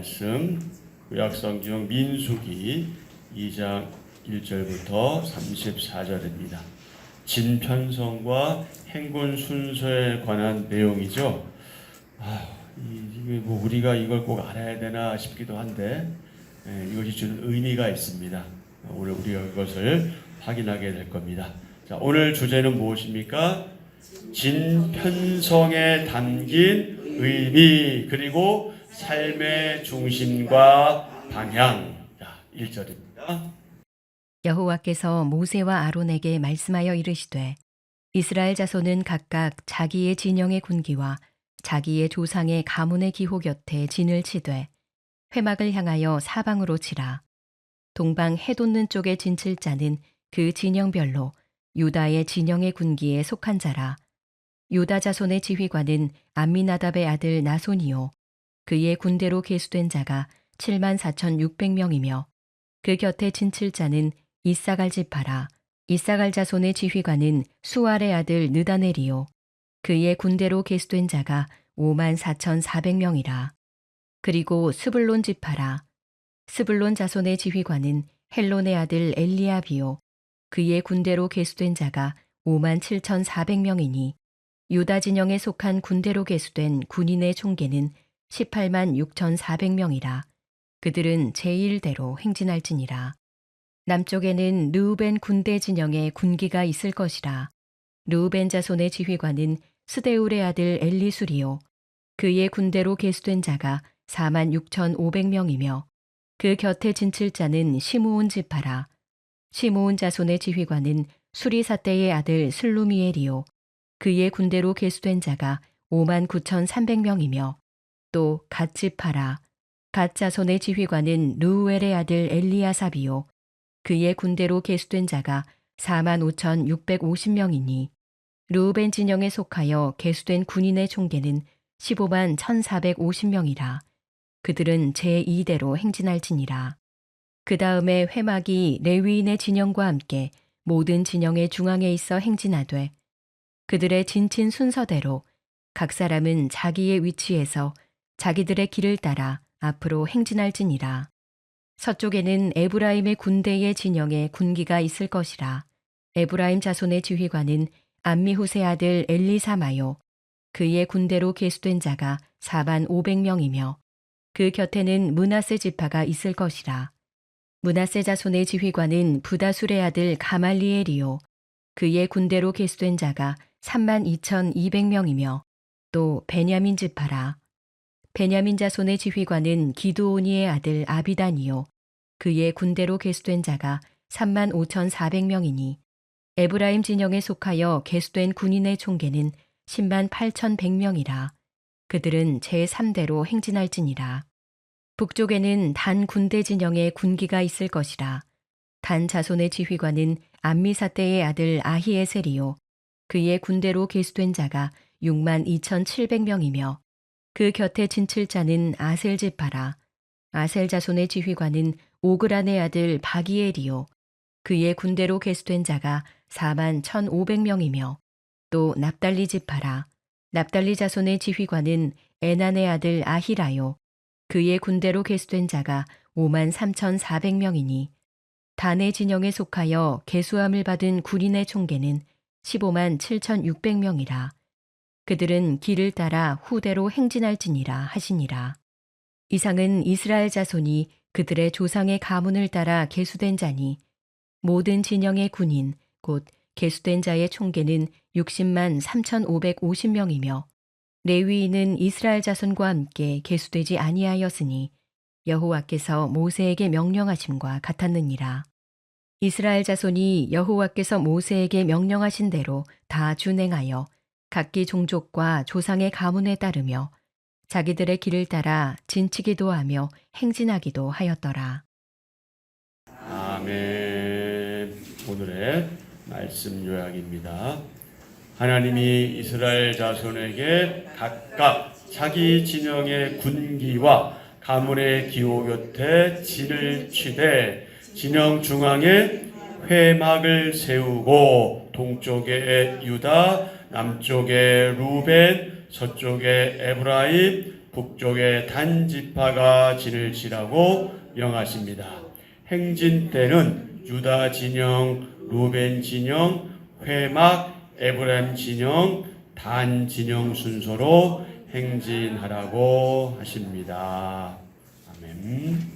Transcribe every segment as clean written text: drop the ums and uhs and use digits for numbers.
말씀 구약성경 민수기 2장 1절부터 34절입니다. 진편성과 행군 순서에 관한 내용이죠. 이게 뭐 우리가 이걸 꼭 알아야 되나 싶기도 한데 이것이 주는 의미가 있습니다. 오늘 우리가 그것을 확인하게 될 겁니다. 자, 오늘 주제는 무엇입니까? 진편성에 담긴 의미 그리고 삶의 중심과 방향. 자, 1절입니다. 여호와께서 모세와 아론에게 말씀하여 이르시되 이스라엘 자손은 각각 자기의 진영의 군기와 자기의 조상의 가문의 기호 곁에 진을 치되 회막을 향하여 사방으로 치라. 동방 해돋는 쪽에 진칠 자는 그 진영별로 유다의 진영의 군기에 속한 자라. 유다 자손의 지휘관은 암미나답의 아들 나손이요 그의 군대로 계수된 자가 74,600명이며 그 곁에 진칠 자는 이사갈 지파라. 이사갈 자손의 지휘관은 수알의 아들 느다넬이요 그의 군대로 계수된 자가 54,400명이라. 그리고 스불론 지파라. 스불론 자손의 지휘관은 헬론의 아들 엘리압이요 그의 군대로 계수된 자가 57,400명이니 유다 진영에 속한 군대로 계수된 군인의 총계는 186,400명이라. 그들은 제1대로 행진할지니라. 남쪽에는 르우벤 군대 진영에 군기가 있을 것이라. 르우벤 자손의 지휘관은 스데울의 아들 엘리술이요 그의 군대로 계수된 자가 46,500명이며 그 곁에 진칠 자는 시므온 지파라. 시므온 자손의 지휘관은 수리사대의 아들 슬루미엘이요 그의 군대로 계수된 자가 59,300명이며 또 갓 지파라. 갓 자손의 지휘관은 르우엘의 아들 엘리아삽이요 그의 군대로 계수된 자가 45,650명이니 르우벤 진영에 속하여 계수된 군인의 총계는 151,450명이라. 그들은 제2대로 행진할지니라. 그 다음에 회막이 레위인의 진영과 함께 모든 진영의 중앙에 있어 행진하되 그들의 진친 순서대로 각 사람은 자기의 위치에서 자기들의 길을 따라 앞으로 행진할지니라. 서쪽에는 에브라임의 군대의 진영에 군기가 있을 것이라. 에브라임 자손의 지휘관은 암미후세 아들 엘리사마요 그의 군대로 계수된 자가 45,500명이며 그 곁에는 므낫세 지파가 있을 것이라. 므낫세 자손의 지휘관은 부다술의 아들 가말리엘이요 그의 군대로 계수된 자가 32,200명이며 또 베냐민 지파라. 베냐민 자손의 지휘관은 기드오니의 아들 아비단이요 그의 군대로 계수된 자가 35,400명이니 에브라임 진영에 속하여 계수된 군인의 총계는 108,100명이라. 그들은 제3대로 행진할지니라. 북쪽에는 단 군대 진영에 군기가 있을 것이라. 단 자손의 지휘관은 암미사대의 아들 아히에셀이요 그의 군대로 계수된 자가 62,700명이며 그 곁에 진칠 자는 아셀 지파라. 아셀 자손의 지휘관은 오그란의 아들 바기엘이요 그의 군대로 계수된 자가 41,500명이며 또 납달리 지파라. 납달리 자손의 지휘관은 에난의 아들 아히라요 그의 군대로 계수된 자가 53,400명이니 단의 진영에 속하여 계수함을 받은 군인의 총계는 157,600명이라. 그들은 길을 따라 후대로 행진할지니라 하시니라. 이상은 이스라엘 자손이 그들의 조상의 가문을 따라 계수된 자니 모든 진영의 군인 곧 계수된 자의 총계는 60만 3,550명이며 레위인은 이스라엘 자손과 함께 계수되지 아니하였으니 여호와께서 모세에게 명령하심과 같았느니라. 이스라엘 자손이 여호와께서 모세에게 명령하신 대로 다 준행하여 각기 종족과 조상의 가문에 따르며 자기들의 길을 따라 진치기도 하며 행진하기도 하였더라. 아멘. 오늘의 말씀 요약입니다. 하나님이 이스라엘 자손에게 각각 자기 진영의 군기와 가문의 기호 곁에 진을 치되 진영 중앙에 회막을 세우고 동쪽에 유다, 남쪽에 루벤, 서쪽에 에브라임, 북쪽의 단 지파가 진을 치라고 명하십니다. 행진 때는 유다 진영, 루벤 진영, 회막, 에브라임 진영, 단 진영 순서로 행진하라고 하십니다. 아멘.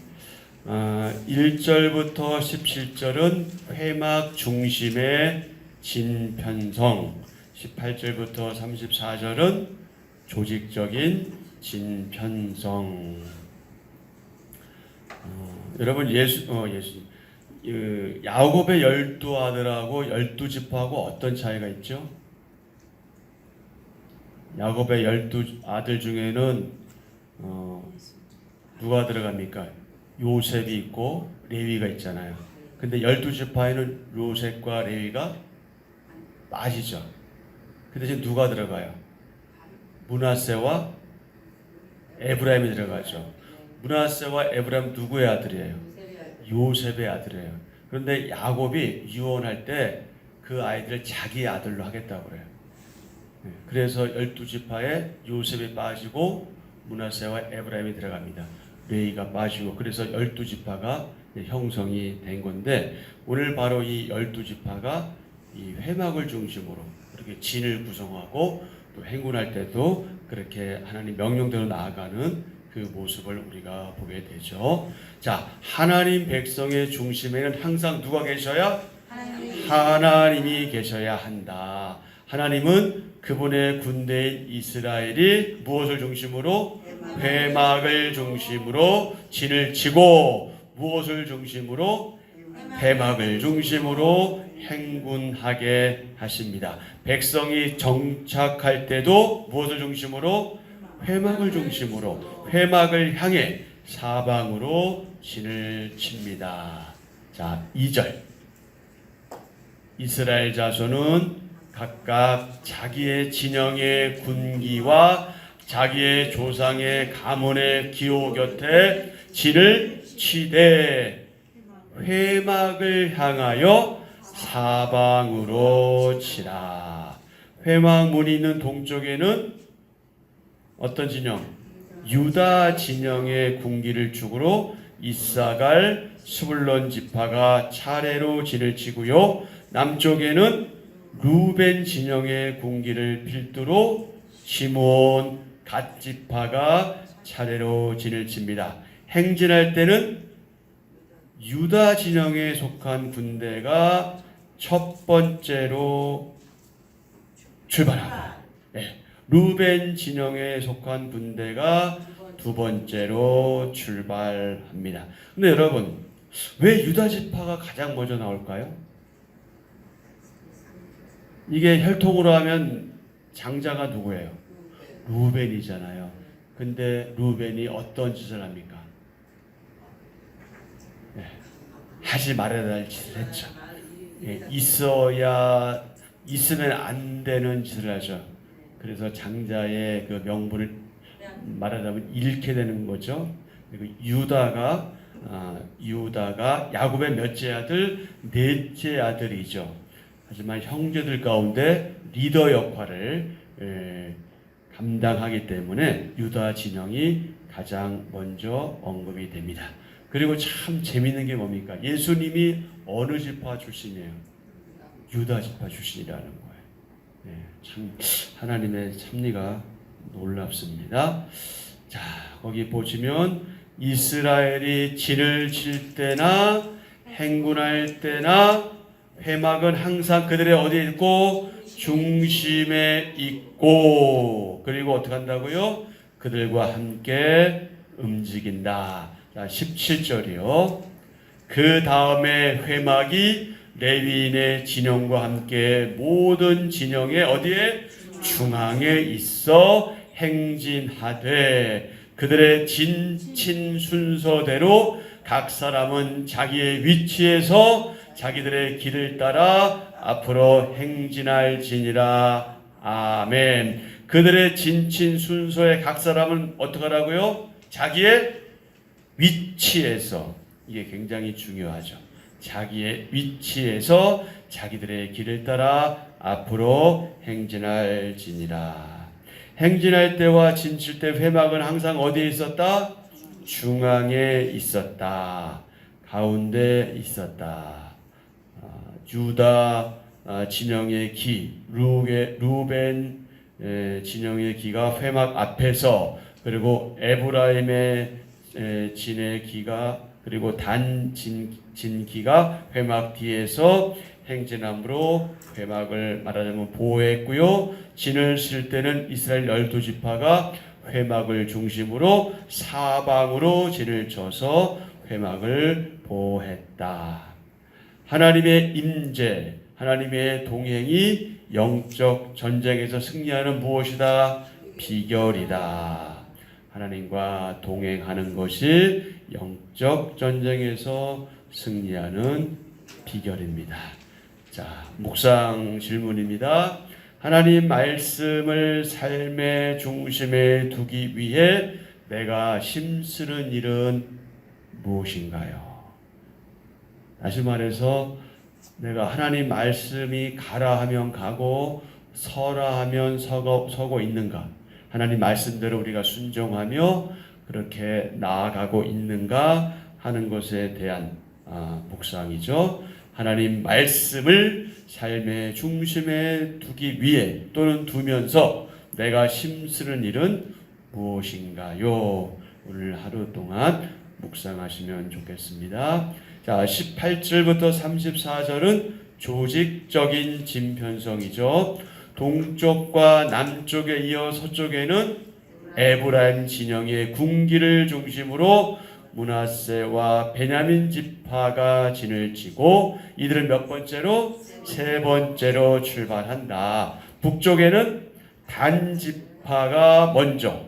1절부터 17절은 회막 중심의 진편성, 18절부터 34절은 조직적인 진편성. 여러분 야곱의 12아들하고 12지파하고 어떤 차이가 있죠? 야곱의 12아들 중에는 누가 들어갑니까? 요셉이 있고 레위가 있잖아요. 근데 12지파에는 요셉과 레위가 빠지죠. 근데 지금 누가 들어가요? 므낫세와 에브라임이 들어가죠. 므낫세와 에브라임 누구의 아들이에요? 요셉의 아들이에요. 그런데 야곱이 유언할 때 그 아이들을 자기 아들로 하겠다고 그래요. 그래서 12지파에 요셉이 빠지고 므낫세와 에브라임이 들어갑니다. 레위가 빠지고, 그래서 12지파가 형성이 된 건데, 오늘 바로 이 12지파가 이 회막을 중심으로 그렇게 진을 구성하고 또 행군할 때도 그렇게 하나님 명령대로 나아가는 그 모습을 우리가 보게 되죠. 자, 하나님 백성의 중심에는 항상 누가 계셔야? 하나님이 계셔야 한다. 하나님은 그분의 군대인 이스라엘이 무엇을 중심으로? 회막을 중심으로 진을 치고, 무엇을 중심으로? 회막을 중심으로 행군하게 하십니다. 백성이 정착할 때도 무엇을 중심으로? 회막을 중심으로, 회막을 향해 사방으로 진을 칩니다. 자, 2절. 이스라엘 자손은 각각 자기의 진영의 군기와 자기의 조상의 가문의 기호 곁에 진을 치되 회막을 향하여 사방으로 치라. 회막 문이 있는 동쪽에는 어떤 진영? 유다 진영의 군기를 축으로 이사갈, 스불론 지파가 차례로 진을 치고요. 남쪽에는 루벤 진영의 군기를 필두로 시므온, 갓 지파가 차례로 진을 칩니다. 행진할 때는 유다 진영에 속한 군대가 첫 번째로 출발하고, 루벤 진영에 속한 군대가 두 번째로 출발합니다. 근데 여러분, 왜 유다 지파가 가장 먼저 나올까요? 이게 혈통으로 하면 장자가 누구예요? 루벤이잖아요. 근데 루벤이 어떤 짓을 합니까? 하지 말아야 할 짓을 했죠. 있으면 안 되는 짓을 하죠. 그래서 장자의 그 명분을 말하자면 잃게 되는 거죠. 그리고 유다가 야곱의 몇째 아들? 넷째 아들이죠. 하지만 형제들 가운데 리더 역할을 감당하기 때문에 유다 진영이 가장 먼저 언급이 됩니다. 그리고 참 재미있는 게 뭡니까? 예수님이 어느 지파 출신이에요? 유다 지파 출신이라는 거예요. 참 하나님의 섭리가 놀랍습니다. 자, 거기 보시면 이스라엘이 진을 칠 때나 행군할 때나 회막은 항상 그들의 어디에 있고? 중심에 있고, 그리고 어떻게 한다고요? 그들과 함께 움직인다. 자, 17절이요. 그 다음에 회막이 레위인의 진영과 함께 모든 진영의 어디에? 중앙에 있어 행진하되 그들의 진친 순서대로 각 사람은 자기의 위치에서 자기들의 길을 따라 앞으로 행진할지니라. 아멘. 그들의 진친 순서에 각 사람은 어떻게 하라고요? 자기의 위치에서. 이게 굉장히 중요하죠. 자기의 위치에서 자기들의 길을 따라 앞으로 행진할지니라. 행진할 때와 진칠 때 회막은 항상 어디에 있었다? 중앙에 있었다. 가운데 있었다. 유다 진영의 기, 루벤 진영의 기가 회막 앞에서, 그리고 에브라임의 진의 기가, 그리고 단 진기가 회막 뒤에서 행진함으로 회막을 말하자면 보호했고요. 진을 칠 때는 이스라엘 12지파가 회막을 중심으로 사방으로 진을 쳐서 회막을 보호했다. 하나님의 임재, 하나님의 동행이 영적 전쟁에서 승리하는 무엇이다? 비결이다. 하나님과 동행하는 것이 영적 전쟁에서 승리하는 비결입니다. 자, 묵상 질문입니다. 하나님 말씀을 삶의 중심에 두기 위해 내가 힘쓰는 일은 무엇인가요? 다시 말해서 내가 하나님 말씀이 가라 하면 가고 서라 하면 서고 있는가? 하나님 말씀대로 우리가 순종하며 그렇게 나아가고 있는가 하는 것에 대한 묵상이죠. 하나님 말씀을 삶의 중심에 두기 위해 또는 두면서 내가 힘쓰는 일은 무엇인가요? 오늘 하루 동안 묵상하시면 좋겠습니다. 자, 18절부터 34절은 조직적인 진편성이죠. 동쪽과 남쪽에 이어 서쪽에는 에브라임 진영의 군기를 중심으로 므낫세와 베냐민 지파가 진을 치고 이들은 몇 번째로? 세 번째로 출발한다. 북쪽에는 단 지파가 먼저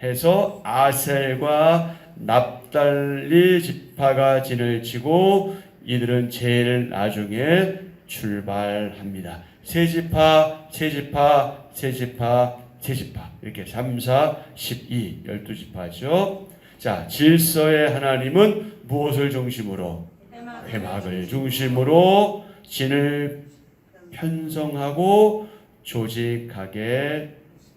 해서 아셀과 납달리 지파가 진을 치고 이들은 제일 나중에 출발합니다. 세 지파, 세 지파, 세 지파, 세 지파 이렇게 3, 4, 12, 12지파죠. 자, 질서의 하나님은 무엇을 중심으로? 회막을 중심으로 진을 편성하고 조직하게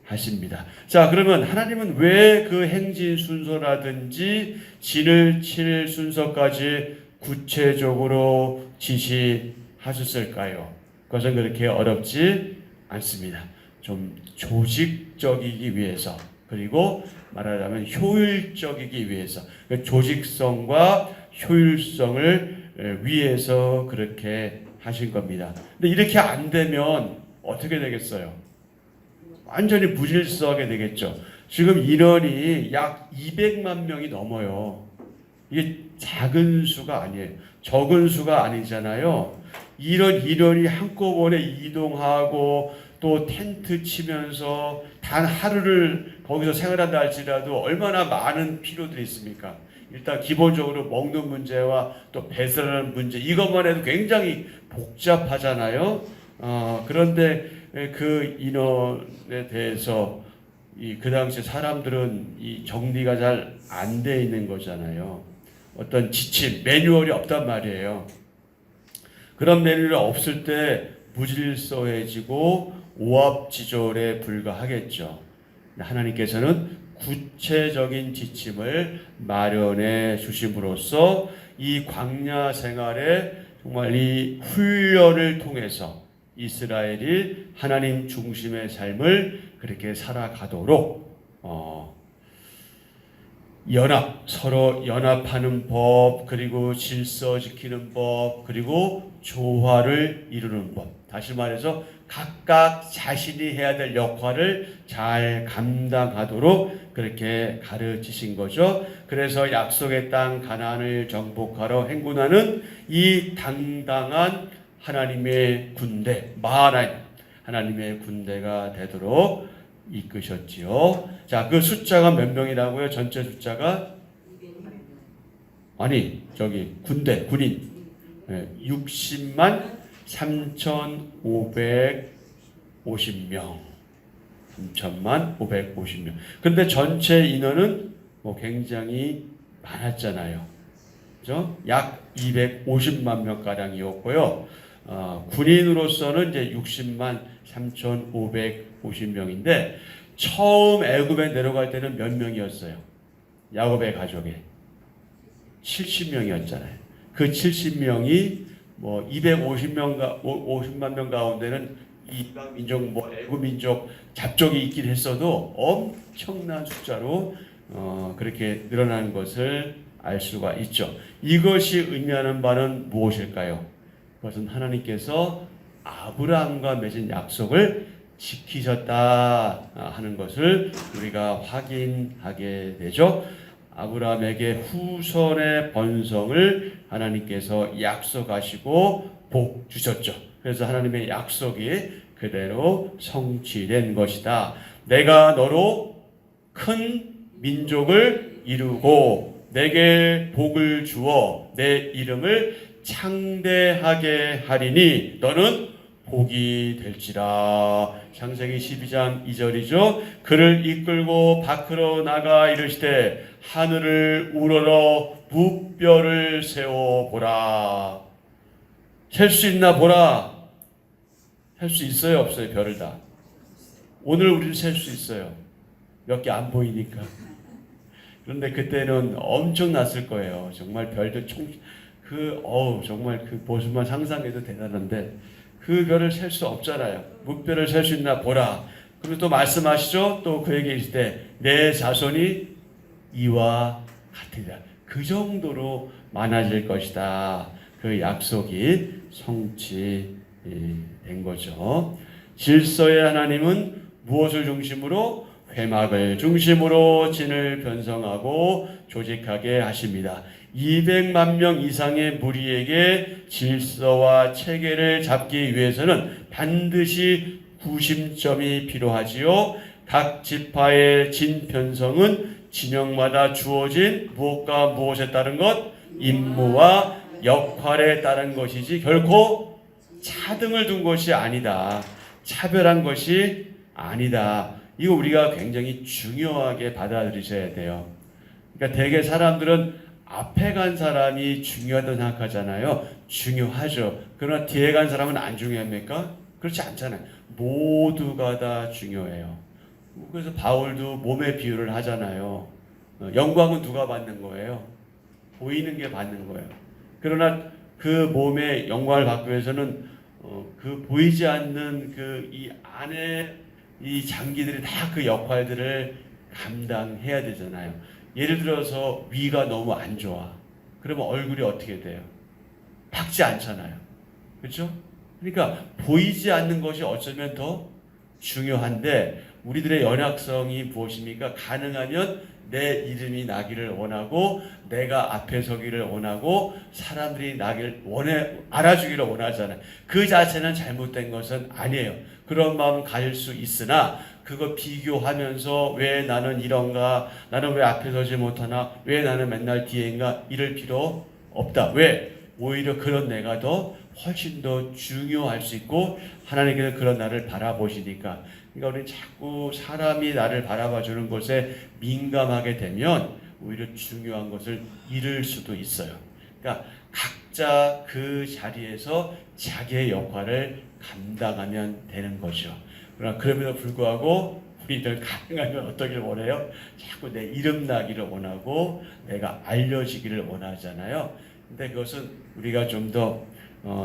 하십니다. 자, 그러면 하나님은 왜 그 행진 순서라든지 진을 칠 순서까지 구체적으로 지시하셨을까요? 그것은 그렇게 어렵지 않습니다. 좀 조직적이기 위해서, 그리고 말하자면 효율적이기 위해서, 조직성과 효율성을 위해서 그렇게 하신 겁니다. 근데 이렇게 안 되면 어떻게 되겠어요? 완전히 무질서하게 되겠죠. 지금 인원이 약 200만 명이 넘어요. 이게 작은 수가 아니에요. 적은 수가 아니잖아요. 이런 인원이 한꺼번에 이동하고 또 텐트 치면서 단 하루를 거기서 생활한다 할지라도 얼마나 많은 필요들이 있습니까? 일단 기본적으로 먹는 문제와 또 배설하는 문제, 이것만 해도 굉장히 복잡하잖아요. 그런데 그 인원에 대해서 그 당시 사람들은 이 정리가 잘 안 돼 있는 거잖아요. 어떤 지침, 매뉴얼이 없단 말이에요. 그런 매뉴얼이 없을 때 무질서해지고 오합지졸에 불과하겠죠. 하나님께서는 구체적인 지침을 마련해 주심으로써 이 광야 생활에 정말 이 훈련을 통해서 이스라엘이 하나님 중심의 삶을 그렇게 살아가도록 서로 연합하는 법, 그리고 질서 지키는 법, 그리고 조화를 이루는 법. 다시 말해서 각각 자신이 해야 될 역할을 잘 감당하도록 그렇게 가르치신 거죠. 그래서 약속의 땅 가나안을 정복하러 행군하는 이 당당한 하나님의 군대, 마하나임, 하나님의 군대가 되도록 이끄셨지요. 자, 그 숫자가 몇 명이라고요? 전체 숫자가? 아니, 군인 60만 3,550명. 3천만 550명. 근데 전체 인원은 굉장히 많았잖아요. 그죠? 약 250만 명가량이었고요. 군인으로서는 이제 60만 3,550명인데 처음 애굽에 내려갈 때는 몇 명이었어요? 야곱의 가족에 70명이었잖아요. 그 70명이 뭐 50만 명 가운데는 이방 민족, 뭐 애굽 민족 잡족이 있긴 했어도 엄청난 숫자로 그렇게 늘어난 것을 알 수가 있죠. 이것이 의미하는 바는 무엇일까요? 그것은 하나님께서 아브라함과 맺은 약속을 지키셨다 하는 것을 우리가 확인하게 되죠. 아브라함에게 후손의 번성을 하나님께서 약속하시고 복 주셨죠. 그래서 하나님의 약속이 그대로 성취된 것이다. 내가 너로 큰 민족을 이루고 내게 복을 주어 내 이름을 창대하게 하리니 너는 복이 될지라. 창세기 12장 2절이죠. 그를 이끌고 밖으로 나가 이르시되 하늘을 우러러 무뼈를 세워 보라. 셀 수 있나 보라. 셀 수 있어요, 없어요? 별을 다. 오늘 우리는 셀 수 있어요. 몇 개 안 보이니까. 그런데 그때는 엄청났을 거예요. 정말 별들 정말 그 모습만 상상해도 대단한데 그 별을 셀 수 없잖아요. 무뼈를 셀 수 있나 보라. 그리고 또 말씀하시죠. 또 그에게 이르시되 내 자손이 이와 같으리라. 그 정도로 많아질 것이다. 그 약속이 성취된 거죠. 질서의 하나님은 무엇을 중심으로? 회막을 중심으로 진을 편성하고 조직하게 하십니다. 200만 명 이상의 무리에게 질서와 체계를 잡기 위해서는 반드시 구심점이 필요하지요. 각 지파의 진 편성은 진영마다 주어진 무엇과 무엇에 따른 것? 임무와 역할에 따른 것이지 결코 차등을 둔 것이 아니다. 차별한 것이 아니다. 이거 우리가 굉장히 중요하게 받아들이셔야 돼요. 그러니까 대개 사람들은 앞에 간 사람이 중요하다고 생각하잖아요. 중요하죠. 그러나 뒤에 간 사람은 안 중요합니까? 그렇지 않잖아요. 모두가 다 중요해요. 그래서 바울도 몸의 비유를 하잖아요. 영광은 누가 받는 거예요? 보이는 게 받는 거예요. 그러나 그 몸의 영광을 받기 위해서는 그 보이지 않는 그 이 안에 이 장기들이 다 그 역할들을 감당해야 되잖아요. 예를 들어서 위가 너무 안 좋아. 그러면 얼굴이 어떻게 돼요? 밝지 않잖아요. 그렇죠? 그러니까 보이지 않는 것이 어쩌면 더 중요한데 우리들의 연약성이 무엇입니까? 가능하면 내 이름이 나기를 원하고 내가 앞에 서기를 원하고 사람들이 나기를 알아주기를 원하잖아요. 그 자체는 잘못된 것은 아니에요. 그런 마음 가질 수 있으나 그거 비교하면서 왜 나는 이런가? 나는 왜 앞에 서지 못하나? 왜 나는 맨날 뒤에인가? 이럴 필요 없다. 왜? 오히려 그런 내가 더 훨씬 더 중요할 수 있고 하나님께서 그런 나를 바라보시니까. 그러니까 우리는 자꾸 사람이 나를 바라봐 주는 것에 민감하게 되면 오히려 중요한 것을 잃을 수도 있어요. 그러니까 각자 그 자리에서 자기의 역할을 감당하면 되는 거죠. 그러나 그럼에도 불구하고 우리들 가능하면 어떠길 원해요? 자꾸 내 이름 나기를 원하고 내가 알려지기를 원하잖아요. 근데 그것은 우리가 좀 더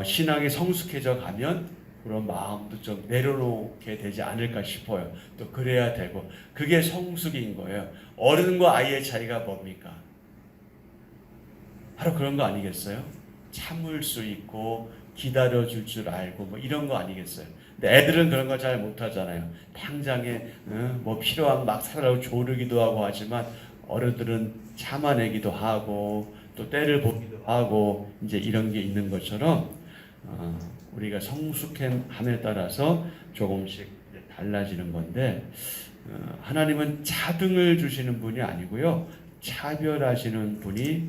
신앙이 성숙해져 가면 그런 마음도 좀 내려놓게 되지 않을까 싶어요. 또 그래야 되고 그게 성숙인 거예요. 어른과 아이의 차이가 뭡니까? 바로 그런 거 아니겠어요? 참을 수 있고 기다려줄 줄 알고 뭐 이런 거 아니겠어요? 근데 애들은 그런 거 잘 못하잖아요. 당장에 뭐 필요하면 막 살아고 조르기도 하고 하지만 어른들은 참아내기도 하고 또 때를 보기도 하고 이제 이런 게 있는 것처럼 우리가 성숙함에 따라서 조금씩 달라지는 건데 하나님은 차등을 주시는 분이 아니고요. 차별하시는 분이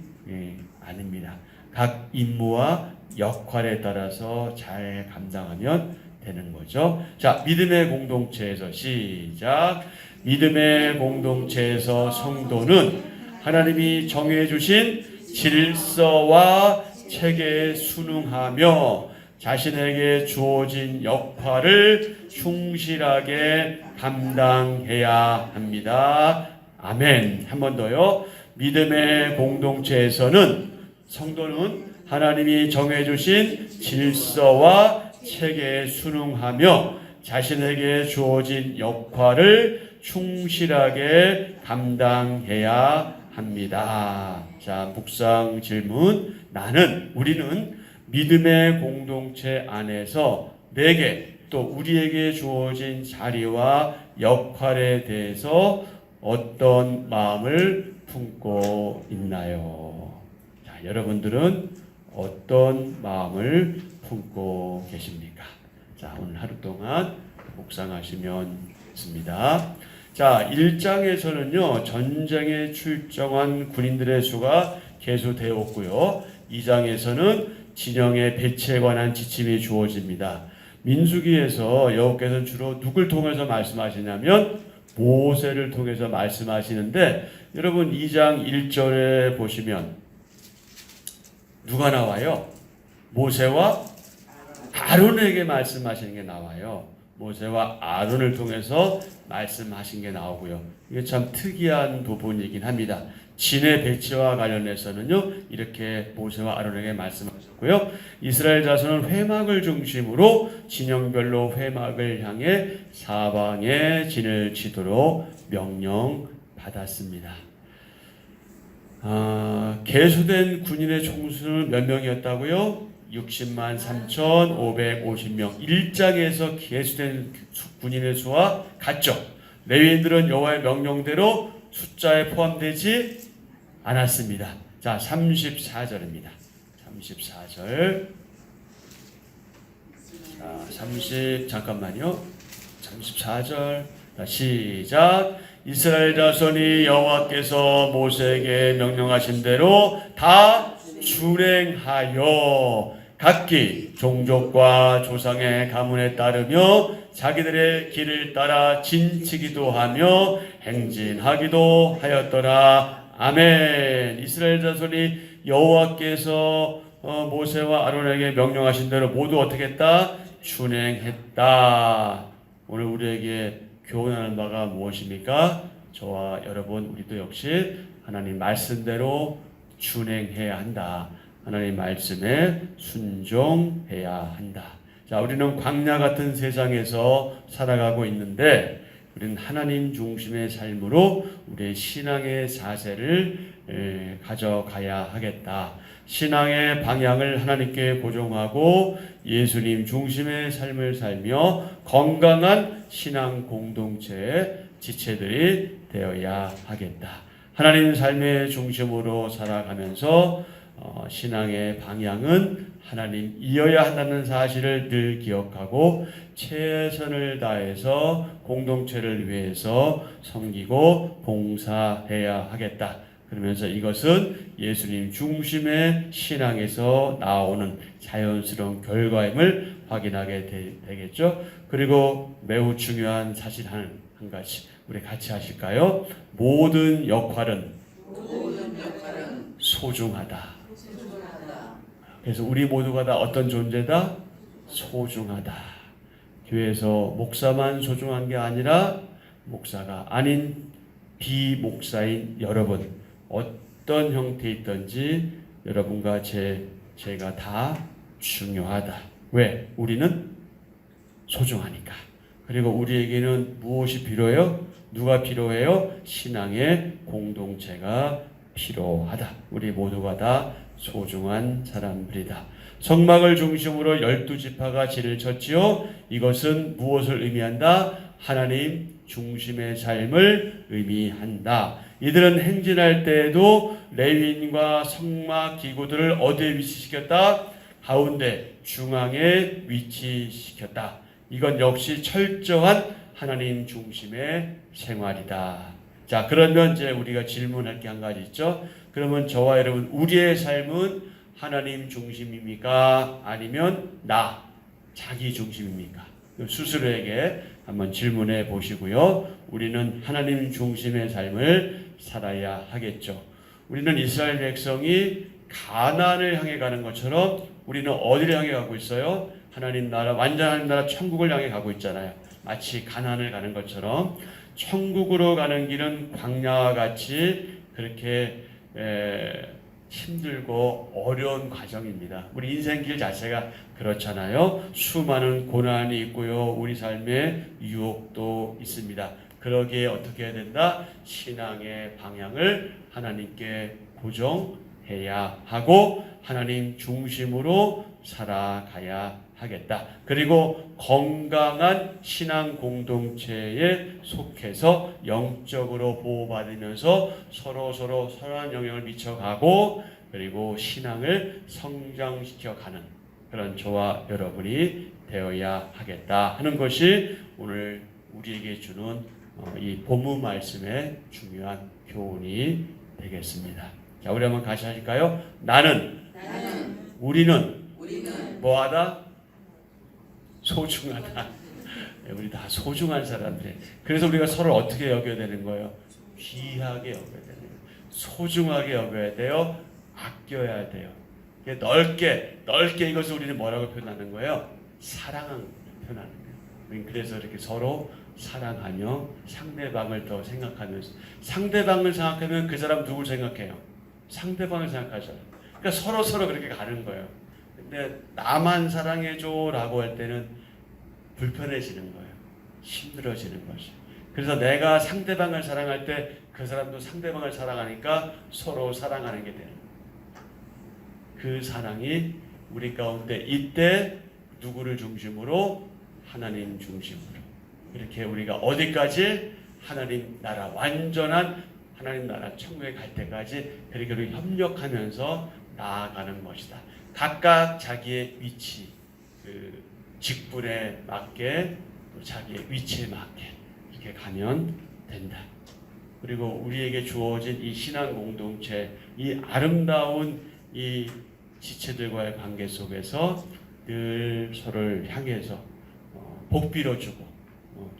아닙니다. 각 임무와 역할에 따라서 잘 감당하면 되는 거죠. 자, 믿음의 공동체에서 시작. 믿음의 공동체에서 성도는 하나님이 정해 주신 질서와 체계에 순응하며 자신에게 주어진 역할을 충실하게 감당해야 합니다. 아멘. 한 번 더요. 믿음의 공동체에서는 성도는 하나님이 정해주신 질서와 체계에 순응하며 자신에게 주어진 역할을 충실하게 감당해야 합니다. 자, 묵상 질문. 우리는 믿음의 공동체 안에서 내게 또 우리에게 주어진 자리와 역할에 대해서 어떤 마음을 품고 있나요? 자, 여러분들은 어떤 마음을 품고 계십니까? 자, 오늘 하루 동안 묵상하시면 좋습니다. 자, 1장에서는요, 전쟁에 출정한 군인들의 수가 계수되었고요. 2장에서는 진영의 배치에 관한 지침이 주어집니다. 민수기에서 여호와께서는 주로 누굴 통해서 말씀하시냐면 모세를 통해서 말씀하시는데, 여러분 2장 1절에 보시면 누가 나와요? 모세와 아론에게 말씀하시는 게 나와요. 모세와 아론을 통해서 말씀하신 게 나오고요. 이게 참 특이한 부분이긴 합니다. 진의 배치와 관련해서는요, 이렇게 모세와 아론에게 말씀하셨고요. 이스라엘 자손은 회막을 중심으로 진영별로 회막을 향해 사방에 진을 치도록 명령받았습니다. 계수된 군인의 총수는 몇 명이었다고요? 60만 3,550명. 1장에서 계수된 군인의 수와 같죠. 레위인들은 여호와의 명령대로 숫자에 포함되지 않았습니다. 자, 34절입니다. 34절. 자, 잠깐만요. 34절. 자, 시작. 이스라엘 자손이 여호와께서 모세에게 명령하신 대로 다 준행하여 각기 종족과 조상의 가문에 따르며 자기들의 길을 따라 진치기도 하며 행진하기도 하였더라. 아멘. 이스라엘 자손이 여호와께서 모세와 아론에게 명령하신 대로 모두 어떻게 했다? 준행했다. 오늘 우리에게 교훈하는 바가 무엇입니까? 저와 여러분 우리도 역시 하나님 말씀대로 준행해야 한다. 하나님 말씀에 순종해야 한다. 자, 우리는 광야 같은 세상에서 살아가고 있는데 우리는 하나님 중심의 삶으로 우리의 신앙의 자세를 가져가야 하겠다. 신앙의 방향을 하나님께 고정하고 예수님 중심의 삶을 살며 건강한 신앙 공동체의 지체들이 되어야 하겠다. 하나님 삶의 중심으로 살아가면서 신앙의 방향은 하나님이어야 한다는 사실을 늘 기억하고 최선을 다해서 공동체를 위해서 섬기고 봉사해야 하겠다. 그러면서 이것은 예수님 중심의 신앙에서 나오는 자연스러운 결과임을 확인하게 되겠죠. 그리고 매우 중요한 사실 한 가지 우리 같이 하실까요? 모든 역할은 소중하다. 그래서 우리 모두가 다 어떤 존재다? 소중하다. 교회에서 목사만 소중한 게 아니라 목사가 아닌 비목사인 여러분, 어떤 형태에 있든지 여러분과 제가 다 중요하다. 왜? 우리는 소중하니까. 그리고 우리에게는 무엇이 필요해요? 누가 필요해요? 신앙의 공동체가 필요하다. 우리 모두가 다 소중한 사람들이다. 성막을 중심으로 12지파가 진을 쳤지요. 이것은 무엇을 의미한다? 하나님 중심의 삶을 의미한다. 이들은 행진할 때에도 레위인과 성막 기구들을 어디에 위치시켰다? 가운데 중앙에 위치시켰다. 이건 역시 철저한 하나님 중심의 생활이다. 자, 그러면 이제 우리가 질문할 게 한 가지 있죠. 그러면 저와 여러분 우리의 삶은 하나님 중심입니까? 아니면 자기 중심입니까? 스스로에게 한번 질문해 보시고요. 우리는 하나님 중심의 삶을 살아야 하겠죠. 우리는 이스라엘 백성이 가나안을 향해 가는 것처럼 우리는 어디를 향해 가고 있어요? 하나님 나라, 완전한 나라 천국을 향해 가고 있잖아요. 마치 가나안을 가는 것처럼 천국으로 가는 길은 광야와 같이 그렇게 힘들고 어려운 과정입니다. 우리 인생길 자체가 그렇잖아요. 수많은 고난이 있고요. 우리 삶에 유혹도 있습니다. 그러기에 어떻게 해야 된다? 신앙의 방향을 하나님께 고정해야 하고 하나님 중심으로 살아가야 하겠다. 그리고 건강한 신앙 공동체에 속해서 영적으로 보호받으면서 서로 선한 영향을 미쳐가고 그리고 신앙을 성장시켜가는 그런 저와 여러분이 되어야 하겠다 하는 것이 오늘 우리에게 주는 이 본문 말씀의 중요한 교훈이 되겠습니다. 자, 우리 한번 같이 하실까요? 우리는 뭐하다? 소중하다. 우리 다 소중한 사람들. 그래서 우리가 서로 어떻게 여겨야 되는 거예요? 귀하게 여겨야 되는 거예요. 소중하게 여겨야 돼요. 아껴야 돼요. 넓게 이것을 우리는 뭐라고 표현하는 거예요? 사랑하는 표현하는 거예요. 그래서 이렇게 서로 사랑하며 상대방을 더 생각하면서 상대방을 생각하면 그 사람 누굴 생각해요? 상대방을 생각하잖아요. 그러니까 서로 그렇게 가는 거예요. 근데 나만 사랑해줘라고 할 때는 불편해지는 거예요. 힘들어지는 것이. 그래서 내가 상대방을 사랑할 때 그 사람도 상대방을 사랑하니까 서로 사랑하는 게 되는 거예요. 그 사랑이 우리 가운데 이때 누구를 중심으로? 하나님 중심으로. 이렇게 우리가 어디까지? 하나님 나라, 완전한 하나님 나라 천국에 갈 때까지 그렇게 우리 협력하면서 나아가는 것이다. 각각 자기의 위치, 그 직분에 맞게 또 자기의 위치에 맞게 이렇게 가면 된다. 그리고 우리에게 주어진 이 신앙 공동체, 이 아름다운 이 지체들과의 관계 속에서 늘 서로를 향해서 복 빌어주고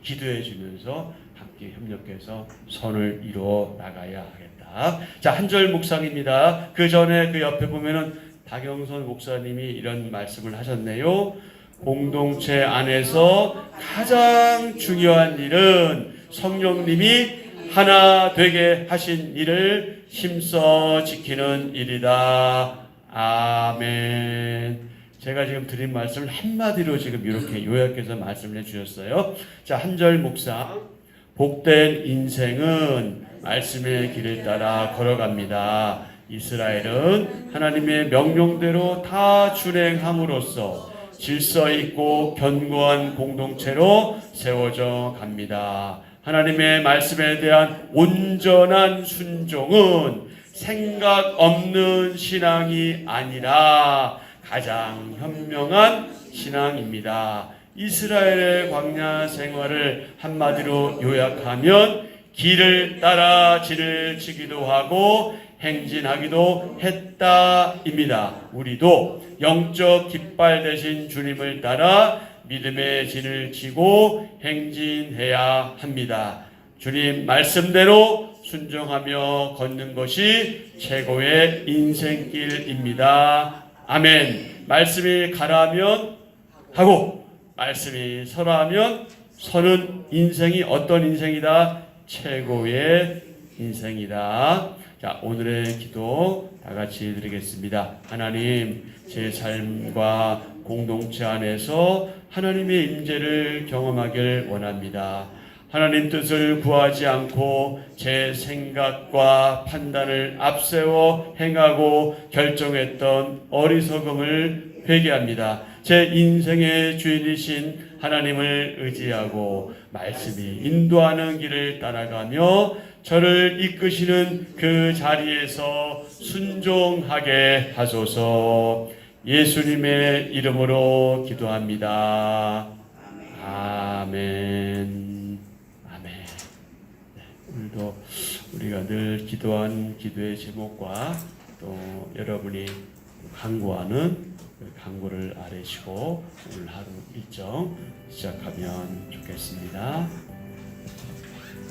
기도해 주면서 함께 협력해서 선을 이루어 나가야 하겠다. 자, 한 절 묵상입니다. 그 전에 그 옆에 보면은 박영선 목사님이 이런 말씀을 하셨네요. 공동체 안에서 가장 중요한 일은 성령님이 하나 되게 하신 일을 힘써 지키는 일이다. 아멘. 제가 지금 드린 말씀을 한마디로 지금 이렇게 요약해서 말씀을 해주셨어요. 자, 한 절 묵상. 복된 인생은 말씀의 길을 따라 걸어갑니다. 이스라엘은 하나님의 명령대로 다 준행함으로써 질서 있고 견고한 공동체로 세워져 갑니다. 하나님의 말씀에 대한 온전한 순종은 생각 없는 신앙이 아니라 가장 현명한 신앙입니다. 이스라엘의 광야 생활을 한마디로 요약하면 길을 따라 진을 치기도 하고 행진하기도 했다입니다. 우리도 영적 깃발 대신 주님을 따라 믿음의 진을 치고 행진해야 합니다. 주님 말씀대로 순종하며 걷는 것이 최고의 인생길입니다. 아멘. 말씀이 가라하면 하고 말씀이 서라하면 서는 인생이 어떤 인생이다? 최고의 인생이다. 자, 오늘의 기도 다 같이 드리겠습니다. 하나님, 제 삶과 공동체 안에서 하나님의 임재를 경험하길 원합니다. 하나님 뜻을 구하지 않고 제 생각과 판단을 앞세워 행하고 결정했던 어리석음을 회개합니다. 제 인생의 주인이신 하나님을 의지하고 말씀이 인도하는 길을 따라가며 저를 이끄시는 그 자리에서 순종하게 하소서. 예수님의 이름으로 기도합니다. 아멘. 아멘. 네, 오늘도 우리가 늘 기도한 기도의 제목과 또 여러분이 간구하는 그 간구를 아뢰시고 오늘 하루 일정 시작하면 좋겠습니다.